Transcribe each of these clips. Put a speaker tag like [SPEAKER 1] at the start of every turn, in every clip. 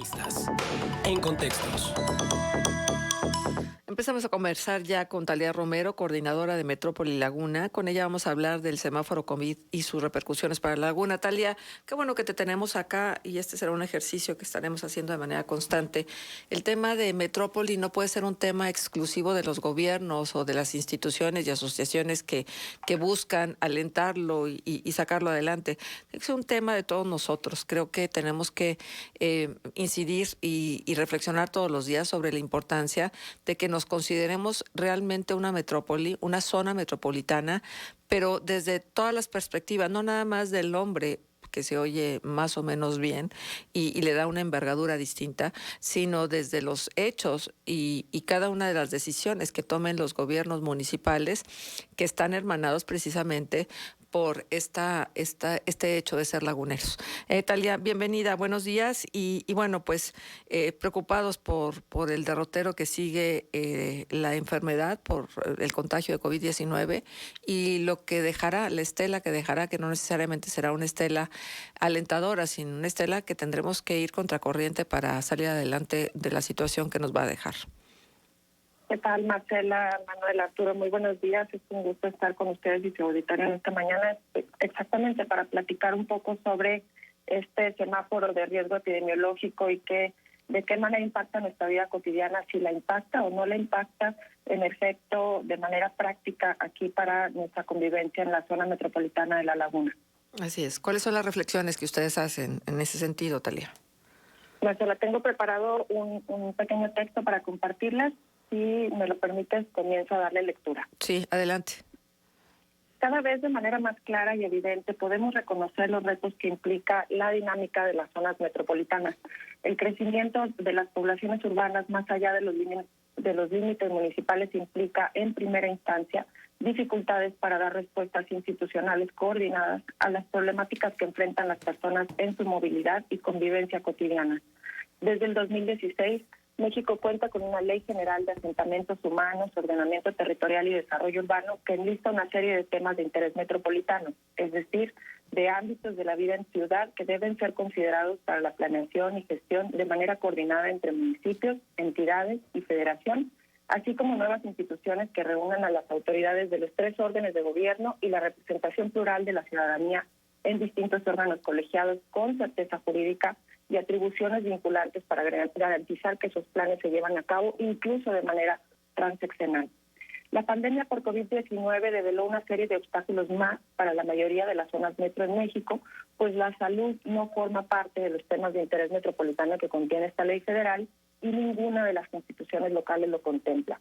[SPEAKER 1] Protagonistas. En contextos.
[SPEAKER 2] Empezamos a conversar ya con Talía Romero, coordinadora de Metrópoli Laguna. Con ella vamos a hablar del semáforo COVID y sus repercusiones para Laguna. Talía, qué bueno que te tenemos acá y este será un ejercicio que estaremos haciendo de manera constante. El tema de Metrópoli no puede ser un tema exclusivo de los gobiernos o de las instituciones y asociaciones que buscan alentarlo y sacarlo adelante. Es un tema de todos nosotros. Creo que tenemos que incidir y reflexionar todos los días sobre la importancia de que nos consideremos realmente una metrópoli, una zona metropolitana, pero desde todas las perspectivas, no nada más del nombre, que se oye más o menos bien y le da una envergadura distinta, sino desde los hechos y cada una de las decisiones que tomen los gobiernos municipales que están hermanados precisamente por este hecho de ser laguneros. Talía, bienvenida, buenos días y bueno, pues preocupados por el derrotero que sigue la enfermedad, por el contagio de COVID-19 y lo que dejará, la estela que dejará, que no necesariamente será una estela alentadora, sino una estela que tendremos que ir contracorriente para salir adelante de la situación que nos va a dejar.
[SPEAKER 3] ¿Qué tal, Marcela, Manuel, Arturo? Muy buenos días. Es un gusto estar con ustedes y su auditorio en esta mañana, exactamente para platicar un poco sobre este semáforo de riesgo epidemiológico y de qué manera impacta nuestra vida cotidiana, si la impacta o no la impacta, en efecto, de manera práctica aquí para nuestra convivencia en la zona metropolitana de La Laguna.
[SPEAKER 2] Así es. ¿Cuáles son las reflexiones que ustedes hacen en ese sentido, Talía?
[SPEAKER 3] Marcela, tengo preparado un pequeño texto para compartirlas. Si me lo permites, comienzo a darle lectura.
[SPEAKER 2] Sí, adelante.
[SPEAKER 3] Cada vez de manera más clara y evidente podemos reconocer los retos que implica la dinámica de las zonas metropolitanas. El crecimiento de las poblaciones urbanas más allá de los límites municipales implica, en primera instancia, dificultades para dar respuestas institucionales coordinadas a las problemáticas que enfrentan las personas en su movilidad y convivencia cotidiana. Desde el 2016, México cuenta con una Ley General de Asentamientos Humanos, Ordenamiento Territorial y Desarrollo Urbano que enlista una serie de temas de interés metropolitano, es decir, de ámbitos de la vida en ciudad que deben ser considerados para la planeación y gestión de manera coordinada entre municipios, entidades y federación, así como nuevas instituciones que reúnan a las autoridades de los tres órdenes de gobierno y la representación plural de la ciudadanía en distintos órganos colegiados con certeza jurídica y atribuciones vinculantes para garantizar que esos planes se llevan a cabo incluso de manera transeccional. La pandemia por COVID-19 develó una serie de obstáculos más para la mayoría de las zonas metro en México, pues la salud no forma parte de los temas de interés metropolitano que contiene esta ley federal y ninguna de las constituciones locales lo contempla.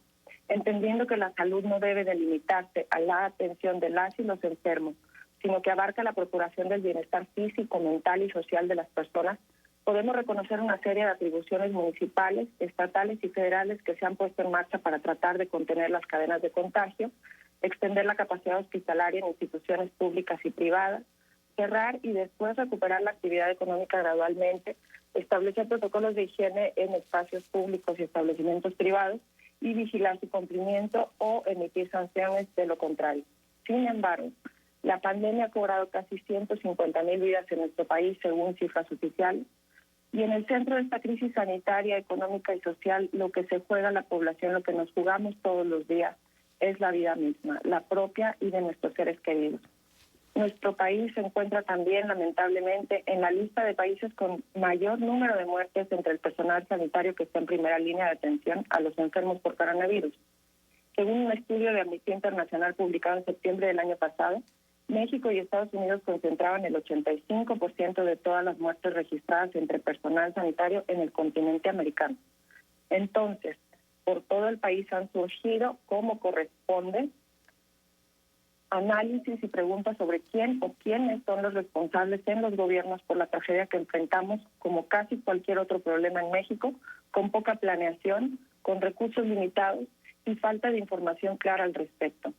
[SPEAKER 3] Entendiendo que la salud no debe delimitarse a la atención de las y los enfermos, sino que abarca la procuración del bienestar físico, mental y social de las personas, podemos reconocer una serie de atribuciones municipales, estatales y federales que se han puesto en marcha para tratar de contener las cadenas de contagio, extender la capacidad hospitalaria en instituciones públicas y privadas, cerrar y después recuperar la actividad económica gradualmente, establecer protocolos de higiene en espacios públicos y establecimientos privados y vigilar su cumplimiento o emitir sanciones de lo contrario. Sin embargo, la pandemia ha cobrado casi 150,000 vidas en nuestro país, según cifras oficiales, y en el centro de esta crisis sanitaria, económica y social, lo que se juega la población, lo que nos jugamos todos los días, es la vida misma, la propia y de nuestros seres queridos. Nuestro país se encuentra también, lamentablemente, en la lista de países con mayor número de muertes entre el personal sanitario que está en primera línea de atención a los enfermos por coronavirus. Según un estudio de Amnistía Internacional publicado en septiembre del año pasado, México y Estados Unidos concentraban el 85% de todas las muertes registradas entre personal sanitario en el continente americano. Entonces, por todo el país han surgido, como corresponde, análisis y preguntas sobre quién o quiénes son los responsables en los gobiernos por la tragedia que enfrentamos, como casi cualquier otro problema en México, con poca planeación, con recursos limitados y falta de información clara al respecto.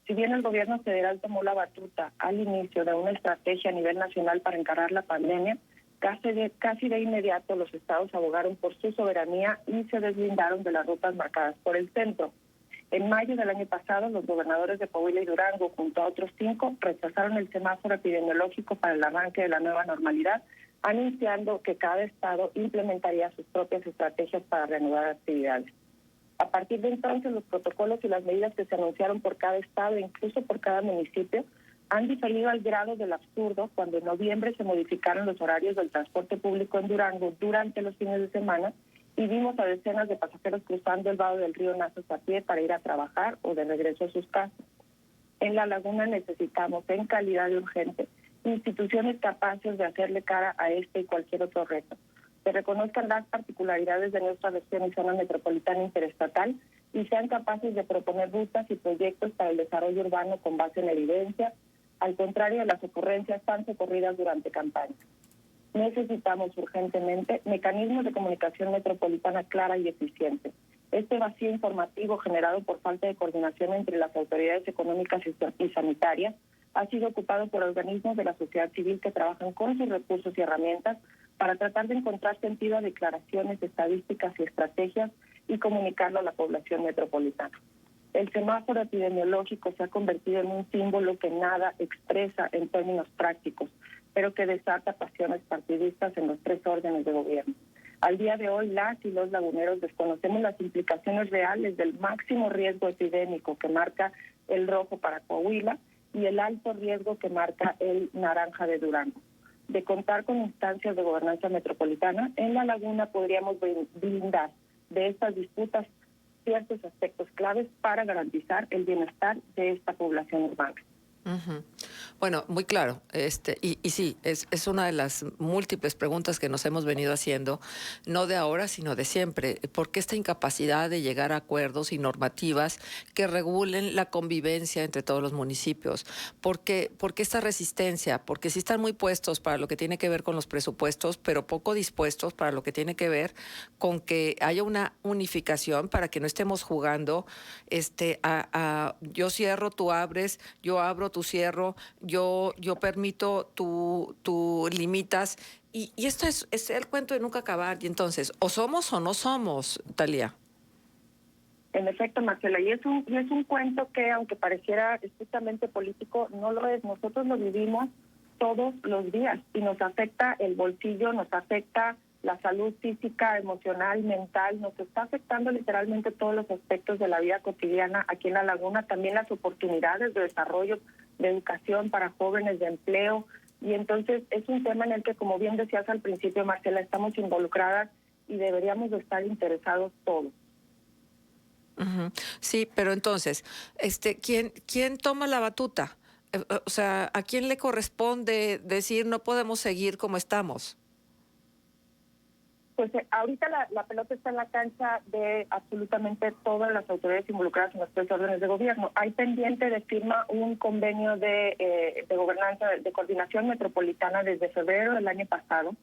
[SPEAKER 3] Si bien el gobierno federal tomó la batuta al inicio de una estrategia a nivel nacional para encarar la pandemia, casi de inmediato los estados abogaron por su soberanía y se deslindaron de las rutas marcadas por el centro. En mayo del año pasado, los gobernadores de Coahuila y Durango, junto a otros 5, rechazaron el semáforo epidemiológico para el arranque de la nueva normalidad, anunciando que cada estado implementaría sus propias estrategias para reanudar actividades. A partir de entonces, los protocolos y las medidas que se anunciaron por cada estado e incluso por cada municipio han diferido al grado del absurdo cuando en noviembre se modificaron los horarios del transporte público en Durango durante los fines de semana y vimos a decenas de pasajeros cruzando el vado del río Nazos a pie para ir a trabajar o de regreso a sus casas. En La Laguna necesitamos, en calidad de urgente, instituciones capaces de hacerle cara a este y cualquier otro reto, que reconozcan las particularidades de nuestra región y zona metropolitana interestatal y sean capaces de proponer rutas y proyectos para el desarrollo urbano con base en evidencia, al contrario de las ocurrencias tan socorridas durante campañas. Necesitamos urgentemente mecanismos de comunicación metropolitana clara y eficiente. Este vacío informativo generado por falta de coordinación entre las autoridades económicas y sanitarias ha sido ocupado por organismos de la sociedad civil que trabajan con sus recursos y herramientas para tratar de encontrar sentido a declaraciones, estadísticas y estrategias y comunicarlo a la población metropolitana. El semáforo epidemiológico se ha convertido en un símbolo que nada expresa en términos prácticos, pero que desata pasiones partidistas en los tres órdenes de gobierno. Al día de hoy, las y los laguneros desconocemos las implicaciones reales del máximo riesgo epidémico que marca el rojo para Coahuila y el alto riesgo que marca el naranja de Durango. De contar con instancias de gobernanza metropolitana, en La Laguna podríamos blindar de estas disputas ciertos aspectos claves para garantizar el bienestar de esta población urbana.
[SPEAKER 2] Uh-huh. Bueno, muy claro. Y sí, es una de las múltiples preguntas que nos hemos venido haciendo, no de ahora, sino de siempre. ¿Por qué esta incapacidad de llegar a acuerdos y normativas que regulen la convivencia entre todos los municipios? ¿Por qué esta resistencia? Porque sí están muy puestos para lo que tiene que ver con los presupuestos, pero poco dispuestos para lo que tiene que ver con que haya una unificación para que no estemos jugando yo cierro, tú abres, yo abro, tú cierro, yo permito, tú limitas. Y esto es el cuento de nunca acabar. Y entonces, o somos o no somos, Thalía.
[SPEAKER 3] En efecto, Marcela, y es un cuento que, aunque pareciera estrictamente político, no lo es. Nosotros lo vivimos todos los días y nos afecta el bolsillo, nos afecta la salud física, emocional, mental, nos está afectando literalmente todos los aspectos de la vida cotidiana aquí en La Laguna, también las oportunidades de desarrollo, de educación para jóvenes, de empleo, y entonces es un tema en el que, como bien decías al principio, Marcela, estamos involucradas y deberíamos de estar interesados todos.
[SPEAKER 2] Uh-huh. Sí, pero entonces, ¿quién toma la batuta? O sea, ¿a quién le corresponde decir no podemos seguir como estamos?
[SPEAKER 3] Pues ahorita la pelota está en la cancha de absolutamente todas las autoridades involucradas en los tres órdenes de gobierno. Hay pendiente de firma un convenio de gobernanza, de coordinación metropolitana desde febrero del año pasado.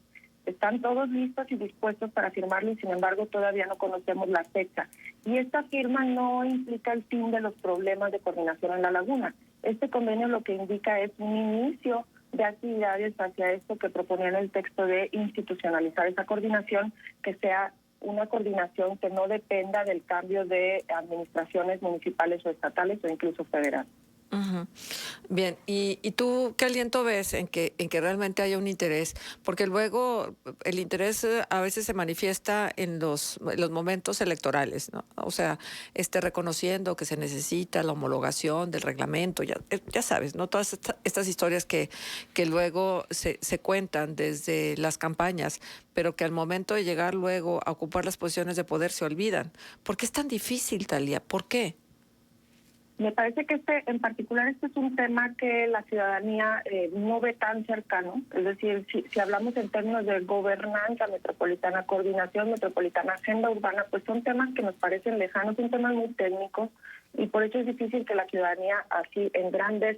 [SPEAKER 3] Están todos listos y dispuestos para firmarlo y, sin embargo, todavía no conocemos la fecha. Y esta firma no implica el fin de los problemas de coordinación en La Laguna. Este convenio lo que indica es un inicio de actividades hacia esto que proponían el texto de institucionalizar esa coordinación, que sea una coordinación que no dependa del cambio de administraciones municipales o estatales o incluso federales.
[SPEAKER 2] Uh-huh. Bien, ¿y tú qué aliento ves en que realmente haya un interés? Porque luego el interés a veces se manifiesta en los momentos electorales, ¿no? O sea, reconociendo que se necesita la homologación del reglamento, ya sabes, ¿no? Todas estas historias que luego se cuentan desde las campañas, pero que al momento de llegar luego a ocupar las posiciones de poder se olvidan. ¿Por qué es tan difícil, Thalía? ¿Por qué?
[SPEAKER 3] Me parece que en particular este es un tema que la ciudadanía no ve tan cercano. Es decir, si hablamos en términos de gobernanza metropolitana, coordinación metropolitana, agenda urbana, pues son temas que nos parecen lejanos, son temas muy técnicos y por eso es difícil que la ciudadanía así en grandes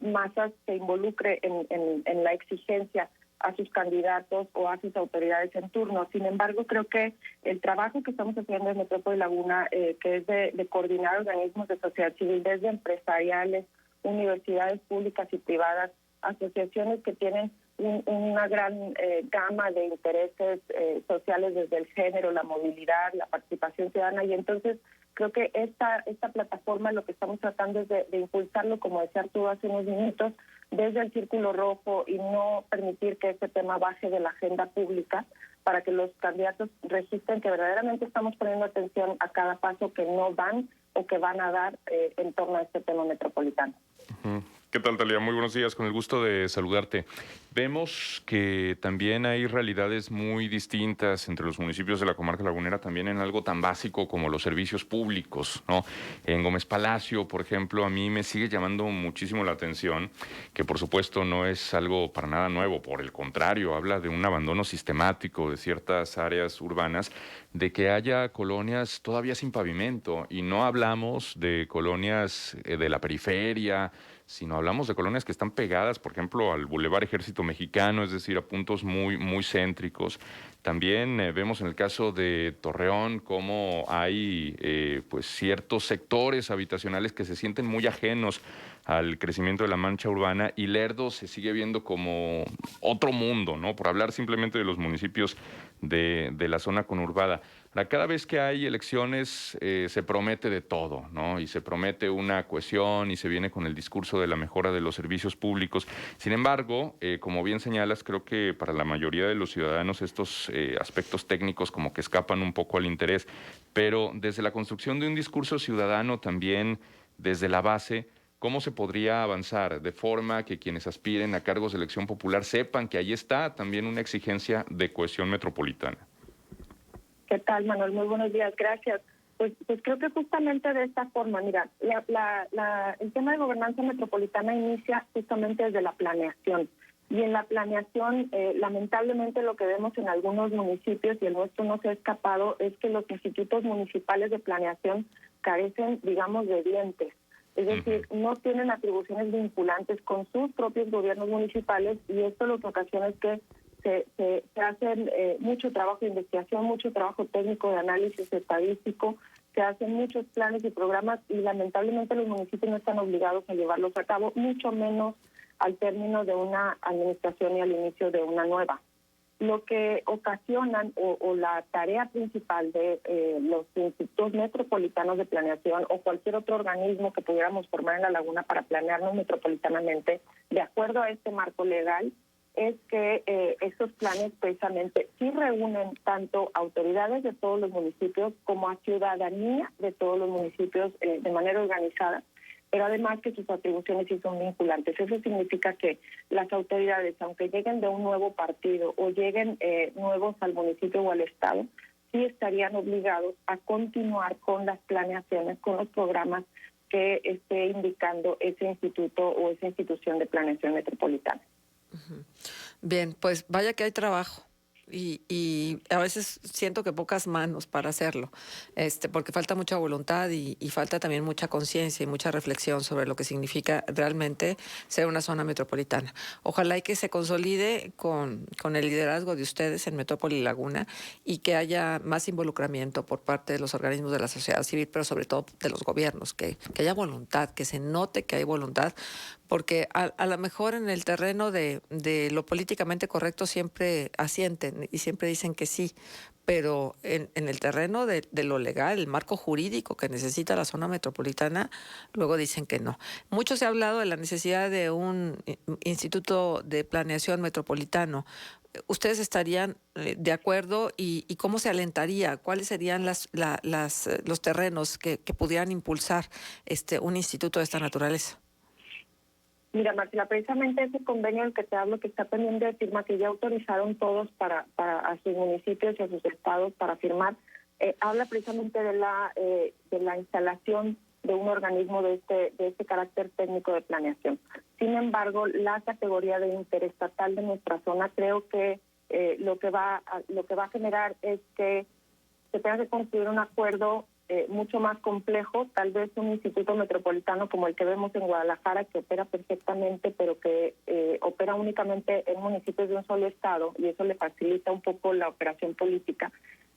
[SPEAKER 3] masas se involucre en la exigencia a sus candidatos o a sus autoridades en turno. Sin embargo, creo que el trabajo que estamos haciendo en Metrópoli Laguna, que es de coordinar organismos de sociedad civil, desde empresariales, universidades públicas y privadas, asociaciones que tienen una gran gama de intereses sociales desde el género, la movilidad, la participación ciudadana, y entonces creo que esta plataforma lo que estamos tratando es de impulsarlo, como decía Arturo hace unos minutos, desde el círculo rojo y no permitir que este tema baje de la agenda pública para que los candidatos registren que verdaderamente estamos poniendo atención a cada paso que no dan o que van a dar en torno a este tema metropolitano.
[SPEAKER 4] ¿Qué tal, Talia? Muy buenos días, con el gusto de saludarte. Vemos que también hay realidades muy distintas entre los municipios de la comarca lagunera, también en algo tan básico como los servicios públicos, ¿no? En Gómez Palacio, por ejemplo, a mí me sigue llamando muchísimo la atención, que por supuesto no es algo para nada nuevo, por el contrario, habla de un abandono sistemático de ciertas áreas urbanas, de que haya colonias todavía sin pavimento, y no hablamos de colonias de la periferia, sino hablamos de colonias que están pegadas, por ejemplo, al Boulevard Ejército Mexicano, es decir, a puntos muy, muy céntricos. También vemos en el caso de Torreón cómo hay pues ciertos sectores habitacionales que se sienten muy ajenos al crecimiento de la mancha urbana, y Lerdo se sigue viendo como otro mundo, ¿no? Por hablar simplemente de los municipios de la zona conurbada. Cada vez que hay elecciones se promete de todo, ¿no? Y se promete una cohesión y se viene con el discurso de la mejora de los servicios públicos. Sin embargo, como bien señalas, creo que para la mayoría de los ciudadanos estos aspectos técnicos como que escapan un poco al interés. Pero desde la construcción de un discurso ciudadano también, desde la base, ¿cómo se podría avanzar de forma que quienes aspiren a cargos de elección popular sepan que ahí está también una exigencia de cohesión metropolitana?
[SPEAKER 3] ¿Qué tal, Manuel? Muy buenos días, gracias. Pues creo que justamente de esta forma, mira, el tema de gobernanza metropolitana inicia justamente desde la planeación. Y en la planeación, lamentablemente lo que vemos en algunos municipios, y el nuestro no se ha escapado, es que los institutos municipales de planeación carecen, digamos, de dientes. Es decir, no tienen atribuciones vinculantes con sus propios gobiernos municipales, y esto lo que ocasiona es que se hacen mucho trabajo de investigación, mucho trabajo técnico de análisis estadístico, se hacen muchos planes y programas, y lamentablemente los municipios no están obligados a llevarlos a cabo, mucho menos al término de una administración y al inicio de una nueva. Lo que ocasionan o la tarea principal de los institutos metropolitanos de planeación o cualquier otro organismo que pudiéramos formar en la laguna para planearnos metropolitanamente, de acuerdo a este marco legal, es que estos planes precisamente sí reúnen tanto autoridades de todos los municipios como a ciudadanía de todos los municipios de manera organizada, pero además que sus atribuciones sí son vinculantes. Eso significa que las autoridades, aunque lleguen de un nuevo partido o lleguen nuevos al municipio o al estado, sí estarían obligados a continuar con las planeaciones, con los programas que esté indicando ese instituto o esa institución de planeación metropolitana.
[SPEAKER 2] Bien, pues vaya que hay trabajo. Y a veces siento que pocas manos para hacerlo, porque falta mucha voluntad y falta también mucha conciencia y mucha reflexión sobre lo que significa realmente ser una zona metropolitana. Ojalá y que se consolide con el liderazgo de ustedes en Metrópoli Laguna, y que haya más involucramiento por parte de los organismos de la sociedad civil, pero sobre todo de los gobiernos, que haya voluntad, que se note que hay voluntad, porque a lo mejor en el terreno de lo políticamente correcto siempre asienten y siempre dicen que sí, pero en el terreno de lo legal, el marco jurídico que necesita la zona metropolitana, luego dicen que no. Mucho se ha hablado de la necesidad de un instituto de planeación metropolitano. ¿Ustedes estarían de acuerdo y cómo se alentaría? ¿Cuáles serían los terrenos que pudieran impulsar un instituto de esta naturaleza?
[SPEAKER 3] Mira, Marcela, precisamente ese convenio del que te hablo, que está pendiente de firma, que ya autorizaron todos para a sus municipios y a sus estados para firmar, habla precisamente de la instalación de un organismo de este carácter técnico de planeación. Sin embargo, la categoría de interestatal de nuestra zona, creo que lo que va a generar es que se tenga que construir un acuerdo mucho más complejo, tal vez un instituto metropolitano como el que vemos en Guadalajara, que opera perfectamente, pero que opera únicamente en municipios de un solo estado, y eso le facilita un poco la operación política.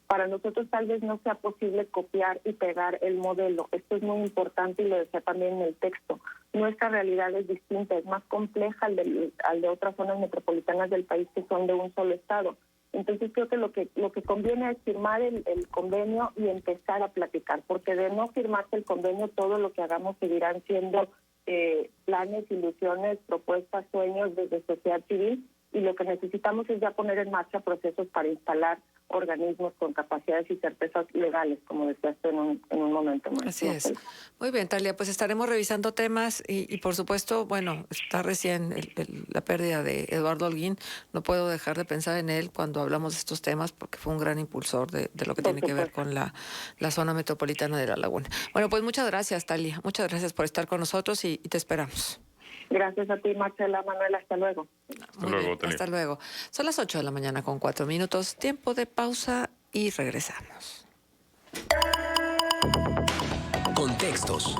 [SPEAKER 3] Para nosotros tal vez no sea posible copiar y pegar el modelo. Esto es muy importante y lo decía también en el texto. Nuestra realidad es distinta, es más compleja al de otras zonas metropolitanas del país que son de un solo estado. Entonces creo que lo que conviene es firmar el convenio y empezar a platicar, porque de no firmarse el convenio todo lo que hagamos seguirán siendo planes, ilusiones, propuestas, sueños desde sociedad civil, y lo que necesitamos es ya poner en marcha procesos para instalar organismos con capacidades y certezas legales, como decíaste en un momento más.
[SPEAKER 2] Así es. Muy bien, Talia, pues estaremos revisando temas y por supuesto, bueno, está recién la pérdida de Eduardo Holguín. No puedo dejar de pensar en él cuando hablamos de estos temas porque fue un gran impulsor de lo que tiene que ver con la zona metropolitana de La Laguna. Bueno, pues muchas gracias, Talia. Muchas gracias por estar con nosotros y te esperamos.
[SPEAKER 3] Gracias a ti, Marcela, Manuel, hasta luego.
[SPEAKER 4] Hasta luego, Talia.
[SPEAKER 2] Hasta luego. Son las 8 de la mañana con 4 minutos. Tiempo de pausa y regresamos.
[SPEAKER 1] Contextos.